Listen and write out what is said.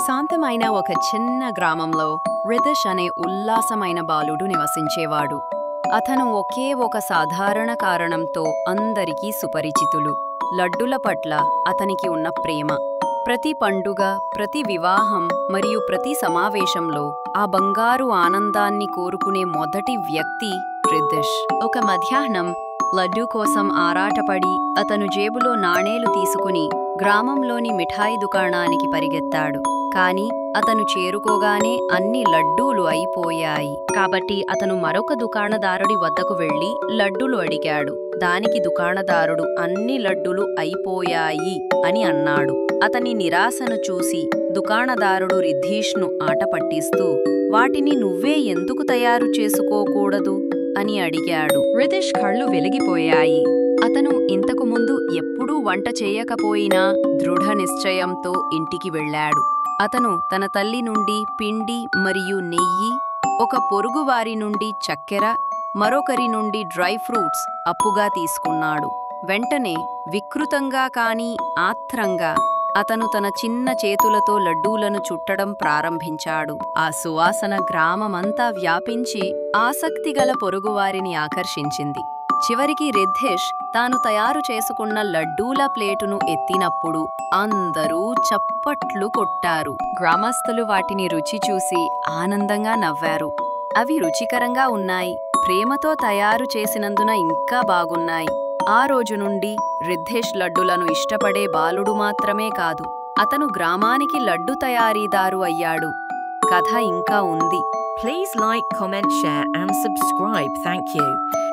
ప్రశాంతమైన ఒక చిన్న గ్రామంలో రితేష్ అనే ఉల్లాసమైన బాలుడు నివసించేవాడు. అతను ఒకే ఒక సాధారణ కారణంతో అందరికీ సుపరిచితులు. లడ్డుల పట్ల అతనికి ఉన్న ప్రేమ. ప్రతి పండుగ, ప్రతి వివాహం మరియు ప్రతి సమావేశంలో ఆ బంగారు ఆనందాన్ని కోరుకునే మొదటి వ్యక్తి రితేష్. ఒక మధ్యాహ్నం లడ్డూ కోసం ఆరాటపడి అతను జేబులో నాణేలు తీసుకుని గ్రామంలోని మిఠాయి దుకాణానికి పరిగెత్తాడు. కాని అతను చేరుకోగానే అన్ని లడ్డూలు అయిపోయాయి. కాబట్టి అతను మరొక దుకాణదారుడి వద్దకు వెళ్లి లడ్డూలు అడిగాడు. దానికి దుకాణదారుడు అన్ని లడ్డూలు అయిపోయాయి అని అన్నాడు. అతని నిరాశను చూసి దుకాణదారుడు రితేష్ను ఆట పట్టిస్తూ, వాటిని నువ్వే ఎందుకు తయారు చేసుకోకూడదు అని అడిగాడు. రితేష్ కళ్ళు వెలిగిపోయాయి. అతను ఇంతకు ముందు ఎప్పుడూ వంట చేయకపోయినా దృఢ నిశ్చయంతో ఇంటికి వెళ్ళాడు. అతను తన తల్లి నుండి పిండి మరియు నెయ్యి, ఒక పొరుగువారి నుండి చక్కెర, మరొకరి నుండి డ్రై ఫ్రూట్స్ అప్పుగా తీసుకున్నాడు. వెంటనే వికృతంగా కాని ఆత్రంగా అతను తన చిన్న చేతులతో లడ్డూలను చుట్టడం ప్రారంభించాడు. ఆ సువాసన గ్రామమంతా వ్యాపించి ఆసక్తిగల పొరుగువారిని ఆకర్షించింది. చివరికి రితేష్ తాను తయారు చేసుకున్న లడ్డూల ప్లేటును ఎత్తినప్పుడు అందరూ చప్పట్లు కొట్టారు. గ్రామస్తులు వాటిని రుచి చూసి ఆనందంగా నవ్వారు. అవి రుచికరంగా ఉన్నాయి, ప్రేమతో తయారు చేసినందున ఇంకా బాగున్నాయి. ఆ రోజు నుండి రితేష్ లడ్డులను ఇష్టపడే బాలుడు మాత్రమే కాదు, అతను గ్రామానికి లడ్డు తయారీదారు అయ్యాడు. కథ ఇంకా ఉంది. Please like, comment, share and subscribe. Thank you.